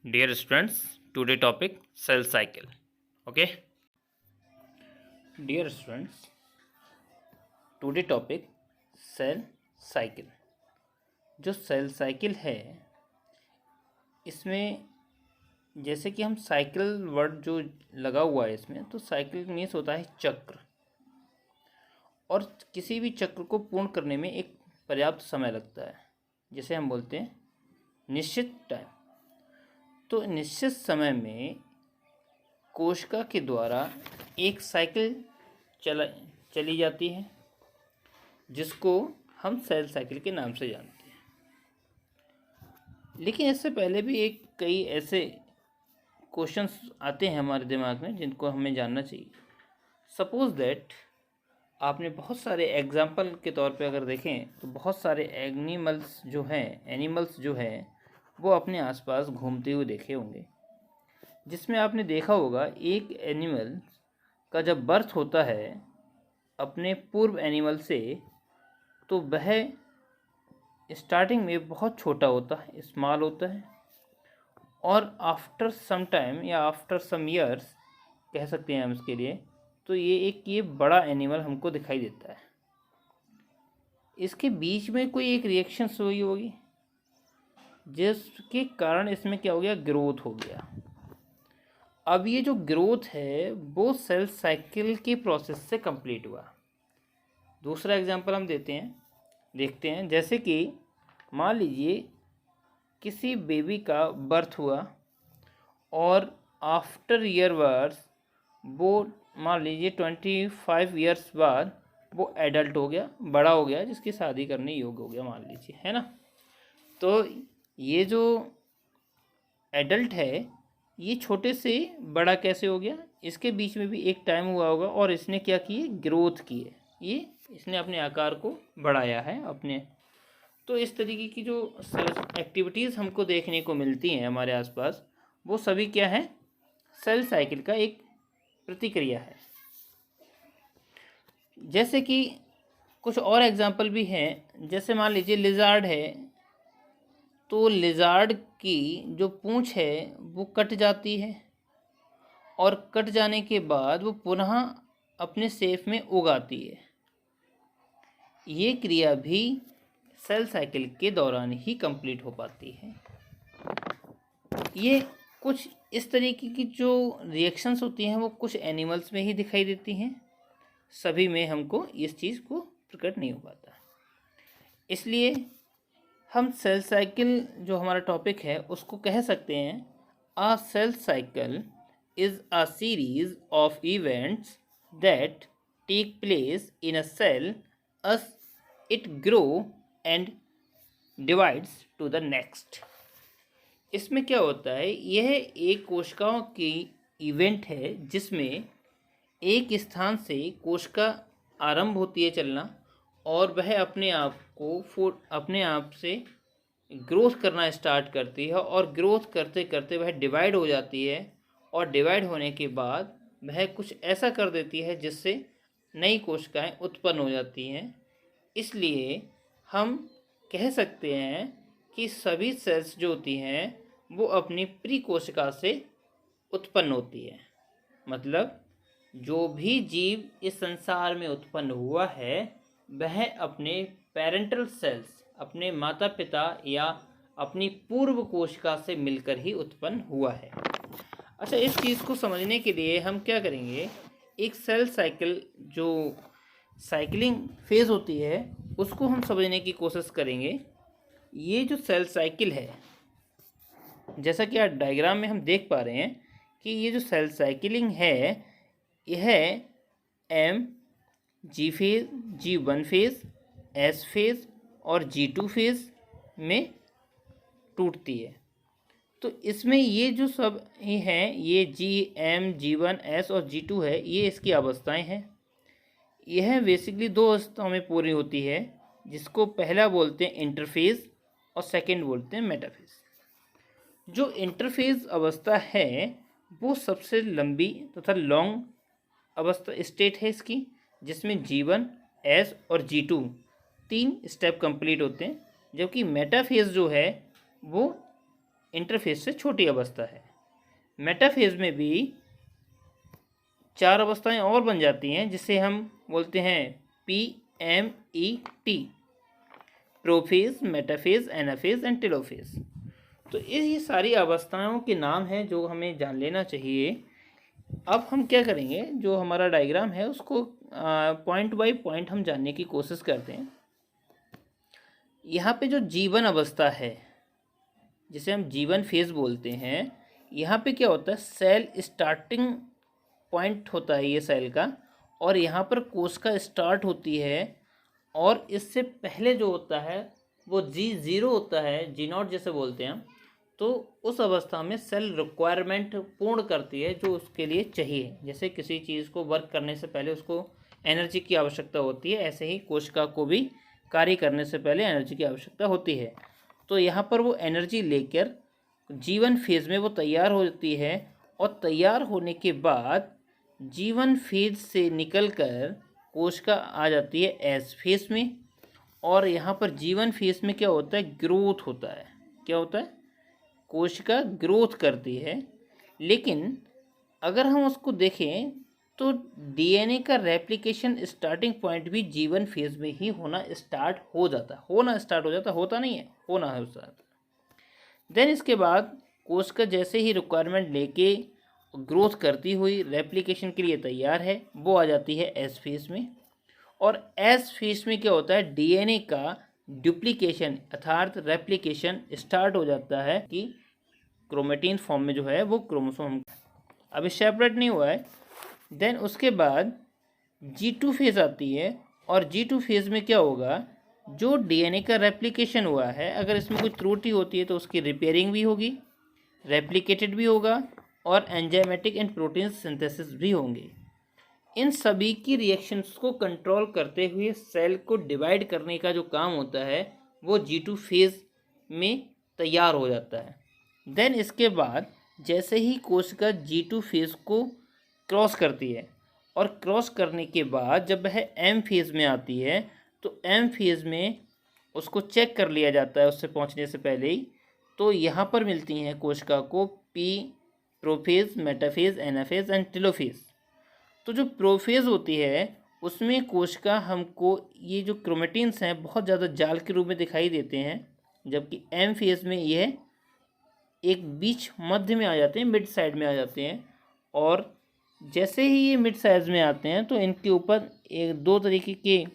Dear students, today topic cell cycle. Okay. Dear students, today topic cell cycle. जो cell cycle है इसमें जैसे कि हम साइकिल वर्ड जो लगा हुआ है इसमें, तो साइकिल मीन्स होता है चक्र, और किसी भी चक्र को पूर्ण करने में एक पर्याप्त समय लगता है, जैसे हम बोलते हैं निश्चित टाइम। तो निश्चित समय में कोशिका के द्वारा एक साइकिल चली जाती है, जिसको हम सेल साइकिल के नाम से जानते हैं। लेकिन इससे पहले भी कई ऐसे क्वेश्चंस आते हैं हमारे दिमाग में जिनको हमें जानना चाहिए। सपोज दैट आपने बहुत सारे एग्जाम्पल के तौर पे अगर देखें तो बहुत सारे एनिमल्स जो हैं वो अपने आसपास घूमते हुए देखे होंगे, जिसमें आपने देखा होगा एक एनिमल का जब बर्थ होता है अपने पूर्व एनिमल से, तो वह स्टार्टिंग में बहुत छोटा होता है, स्मॉल होता है, और आफ्टर सम टाइम या आफ्टर सम ईयर्स कह सकते हैं हम इसके लिए, तो ये बड़ा एनिमल हमको दिखाई देता है। इसके बीच में कोई एक रिएक्शन हुई होगी जिसके कारण इसमें क्या हो गया, ग्रोथ हो गया। अब ये जो ग्रोथ है वो सेल साइकिल के प्रोसेस से कंप्लीट हुआ। दूसरा एग्जांपल हम देखते हैं, जैसे कि मान लीजिए किसी बेबी का बर्थ हुआ और आफ्टर ईयर वर्स वो मान लीजिए 25 ईयर्स बाद वो एडल्ट हो गया, बड़ा हो गया, जिसकी शादी करने योग्य हो गया, मान लीजिए, है ना। तो ये जो एडल्ट है ये छोटे से बड़ा कैसे हो गया, इसके बीच में भी एक टाइम हुआ होगा और इसने क्या किए, ग्रोथ की है, इसने अपने आकार को बढ़ाया है अपने। तो इस तरीके की जो एक्टिविटीज़ हमको देखने को मिलती हैं हमारे आसपास, वो सभी क्या है, सेल साइकिल का एक प्रतिक्रिया है। जैसे कि कुछ और एग्जाम्पल भी हैं, जैसे मान लीजिए लिजार्ड है, तो लिजार्ड की जो पूंछ है वो कट जाती है और कट जाने के बाद वो पुनः अपने शेप में उग आती है। ये क्रिया भी सेल साइकिल के दौरान ही कंप्लीट हो पाती है। ये कुछ इस तरीके की जो रिएक्शंस होती हैं वो कुछ एनिमल्स में ही दिखाई देती हैं, सभी में हमको इस चीज़ को प्रकट नहीं हो पाता। इसलिए हम सेल साइकिल जो हमारा टॉपिक है उसको कह सकते हैं, a cell cycle is a series of events that take place in a cell as it grow and divides to the next। इसमें क्या होता है, यह एक कोशिकाओं की इवेंट है जिसमें एक स्थान से कोशिका आरंभ होती है चलना, और वह अपने आप से ग्रोथ करना स्टार्ट करती है, और ग्रोथ करते करते वह डिवाइड हो जाती है, और डिवाइड होने के बाद वह कुछ ऐसा कर देती है जिससे नई कोशिकाएं उत्पन्न हो जाती हैं। इसलिए हम कह सकते हैं कि सभी सेल्स जो होती हैं वो अपनी प्री कोशिका से उत्पन्न होती है। मतलब जो भी जीव इस संसार में उत्पन्न हुआ है वह अपने पेरेंटल सेल्स, अपने माता पिता या अपनी पूर्व कोशिका से मिलकर ही उत्पन्न हुआ है। अच्छा, इस चीज़ को समझने के लिए हम क्या करेंगे, एक सेल साइकिल जो साइकिलिंग फेज़ होती है उसको हम समझने की कोशिश करेंगे। ये जो सेल साइकिल है, जैसा कि आज डायग्राम में हम देख पा रहे हैं कि ये जो सेल साइकिलिंग है यह M G phase, G1 phase, S phase और G2 फेज़ में टूटती है। तो इसमें ये जो सब हैं, ये G, M, G1, S और G2 है, ये इसकी अवस्थाएं हैं। यह बेसिकली दो अवस्थाओं में पूरी होती है, जिसको पहला बोलते हैं इंटरफेज़ और सेकंड बोलते हैं मेटाफेज़। जो इंटरफेज़ अवस्था है वो सबसे लंबी तथा लॉन्ग अवस्था स्टेट है इसकी, जिसमें G1, S और G2 3 स्टेप कंप्लीट होते हैं, जबकि मेटाफेज़ जो है वो इंटरफेज से छोटी अवस्था है। मेटाफेज में भी 4 अवस्थाएं और बन जाती हैं, जिसे हम बोलते हैं PMET, prophase, metaphase, anaphase and telophase. तो ये सारी अवस्थाओं के नाम हैं जो हमें जान लेना चाहिए। अब हम क्या करेंगे, जो हमारा डायग्राम है उसको पॉइंट बाय पॉइंट हम जानने की कोशिश करते हैं। यहाँ पे जो जीवन अवस्था है, जिसे हम जीवन फेज बोलते हैं, यहाँ पे क्या होता है, सेल स्टार्टिंग पॉइंट होता है ये सेल का, और यहाँ पर कोशिका स्टार्ट होती है, और इससे पहले जो होता है वो G0 होता है, G0 जैसे बोलते हैं। तो उस अवस्था में सेल रिक्वायरमेंट पूर्ण करती है जो उसके लिए चाहिए। जैसे किसी चीज़ को वर्क करने से पहले उसको एनर्जी की आवश्यकता होती है, ऐसे ही कोशिका को भी कार्य करने से पहले एनर्जी की आवश्यकता होती है। तो यहाँ पर वो एनर्जी लेकर जीवन फेज में वो तैयार होती है, और तैयार होने के बाद जीवन फेज से निकलकर कोशिका आ जाती है एस फेज में। और यहाँ पर जीवन फेज में क्या होता है, ग्रोथ होता है। क्या होता है, कोशिका ग्रोथ करती है। लेकिन अगर हम उसको देखें तो डीएनए का रेप्लिकेशन स्टार्टिंग पॉइंट भी जीवन फेज में ही होना स्टार्ट हो जाता, होता नहीं है, होना है उस साथ। देन इसके बाद कोशिका जैसे ही रिक्वायरमेंट लेके ग्रोथ करती हुई रेप्लिकेशन के लिए तैयार है, वो आ जाती है एस फेज में। और एस फेज में क्या होता है, डीएनए का डुप्लीकेशन अर्थात रेप्लिकेशन स्टार्ट हो जाता है कि क्रोमेटिन फॉर्म में जो है वो क्रोमोसोम अभी सेपरेट नहीं हुआ है। देन उसके बाद G2 फेज आती है, और G2 फेज में क्या होगा, जो डीएनए का रेप्लिकेशन हुआ है, अगर इसमें कोई त्रुटि होती है तो उसकी रिपेयरिंग भी होगी, रेप्लिकेटेड भी होगा, और एंजाइमेटिक एंड प्रोटीन सिंथेसिस भी होंगे। इन सभी की रिएक्शंस को कंट्रोल करते हुए सेल को डिवाइड करने का जो काम होता है वो G2 फेज में तैयार हो जाता है। देन इसके बाद जैसे ही कोशिका G2 फेज को क्रॉस करती है, और क्रॉस करने के बाद जब वह M फेज में आती है, तो M फेज में उसको चेक कर लिया जाता है उससे पहुंचने से पहले ही। तो यहाँ पर मिलती हैं कोशिका को P, prophase, metaphase, anaphase and telophase. तो जो प्रोफेज होती है उसमें कोशिका हमको ये जो क्रोमेटिन्स हैं बहुत ज़्यादा जाल के रूप में दिखाई देते हैं, जबकि एम फेज में यह एक बीच मध्य में आ जाते हैं, मिड साइड में आ जाते हैं। और जैसे ही ये मिड साइज में आते हैं तो इनके ऊपर एक 2 तरीके के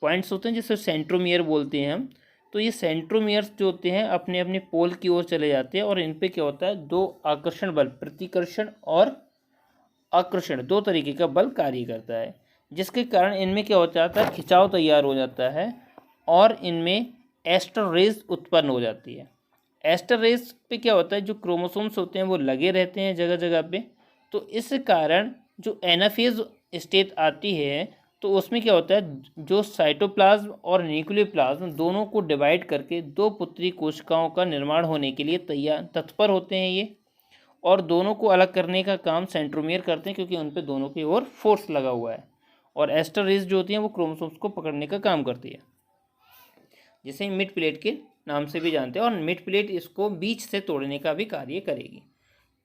पॉइंट्स होते हैं जिसे सेंट्रोमियर बोलते हैं हम। तो ये सेंट्रोमियर्स जो होते हैं अपने अपने पोल की ओर चले जाते हैं, और इन पे क्या होता है, 2 आकर्षण बल, प्रतिकर्षण और आकर्षण, 2 तरीके का बल कार्य करता है, जिसके कारण इनमें क्या हो जाता है, खिंचाव तैयार हो जाता है, और इनमें एस्टर रेज उत्पन्न हो जाती है। एस्टर रेज पे क्या होता है, जो क्रोमोसोम्स होते हैं वो लगे रहते हैं जगह जगह पे। तो इस कारण जो एनाफेज स्टेट आती है तो उसमें क्या होता है, जो साइटोप्लाज्म और न्यूक्लियोप्लाज्म दोनों को डिवाइड करके 2 पुत्री कोशिकाओं का निर्माण होने के लिए तत्पर होते हैं ये, और दोनों को अलग करने का काम सेंट्रोमियर करते हैं, क्योंकि उन पे दोनों की ओर फोर्स लगा हुआ है। और एस्टर रेज जो होती हैं वो क्रोमोसोम्स को पकड़ने का काम करती है, जिसे मिड प्लेट के नाम से भी जानते हैं, और मिड प्लेट इसको बीच से तोड़ने का भी कार्य करेगी।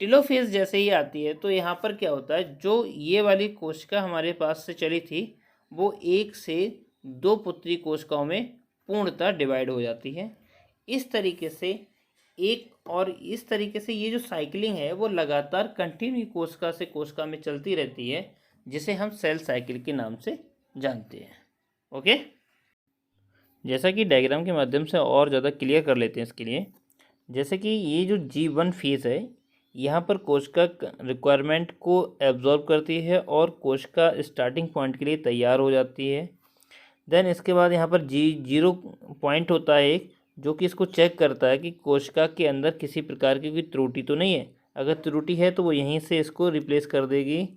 टेलोफेज जैसे ही आती है तो यहाँ पर क्या होता है, जो ये वाली कोशिका हमारे पास से चली थी वो 1 से 2 पुत्री कोशिकाओं में पूर्णतः डिवाइड हो जाती है। इस तरीके से ये जो साइकिलिंग है वो लगातार कंटिन्यू कोशिका से कोशिका में चलती रहती है, जिसे हम सेल साइकिल के नाम से जानते हैं। ओके, जैसा कि डायग्राम के माध्यम से और ज़्यादा क्लियर कर लेते हैं इसके लिए। जैसे कि ये जो G1 फेज है, यहाँ पर कोशिका रिक्वायरमेंट को एब्जॉर्ब करती है और कोशिका स्टार्टिंग पॉइंट के लिए तैयार हो जाती है। देन इसके बाद यहाँ पर G0 पॉइंट होता है एक, जो कि इसको चेक करता है कि कोशिका के अंदर किसी प्रकार की कोई त्रुटि तो नहीं है। अगर त्रुटि है तो वो यहीं से इसको रिप्लेस कर देगी,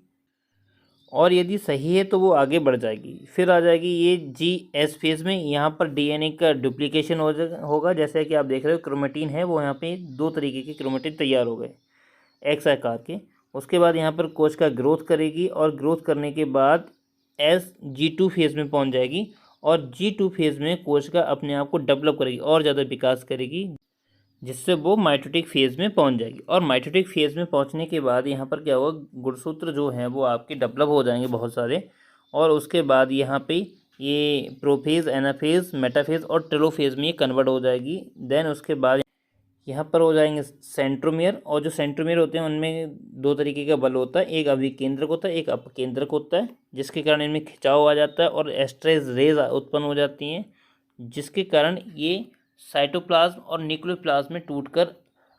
और यदि सही है तो वो आगे बढ़ जाएगी। फिर आ जाएगी ये GS फेज में, यहाँ पर डीएनए का डुप्लीकेशन होगा। जैसे कि आप देख रहे हो क्रोमेटिन है वो यहाँ पे 2 तरीके के क्रोमेटिन तैयार हो गए एक्स आकार के। उसके बाद यहाँ पर कोशिका ग्रोथ करेगी, और ग्रोथ करने के बाद G2 फेज में पहुँच जाएगी, और G2 फेज में कोशिका अपने आप को डेवलप करेगी और ज़्यादा विकास करेगी। जिससे वो माइटोटिक फेज़ में पहुंच जाएगी। और माइटोटिक फेज़ में पहुंचने के बाद यहाँ पर क्या होगा, गुणसूत्र जो हैं वो आपके डेवलप हो जाएंगे बहुत सारे, और उसके बाद यहाँ पे ये प्रोफेज़, एनाफेज़, मेटाफेज़ और टेलोफेज़ में ये कन्वर्ट हो जाएगी। देन उसके बाद यहाँ पर हो जाएंगे सेंट्रोमियर, और जो सेंट्रोमियर होते हैं उनमें दो तरीके का बल होता है, एक अभिकेंद्रक होता है, एक अपकेंद्रक होता है, जिसके कारण इनमें खिंचाव आ जाता है और एस्ट्रेज रेज उत्पन्न हो जाती हैं, जिसके कारण ये साइटोप्लाज्म और न्यूक्लियोप्लाज्म में टूटकर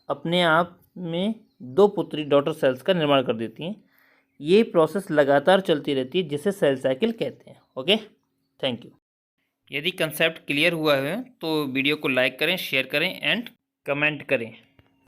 अपने आप में दो पुत्री डॉटर सेल्स का निर्माण कर देती हैं। ये प्रोसेस लगातार चलती रहती है, जिसे सेल साइकिल कहते हैं। Okay, thank you. यदि कंसेप्ट क्लियर हुआ है तो वीडियो को लाइक करें, शेयर करें एंड कमेंट करें।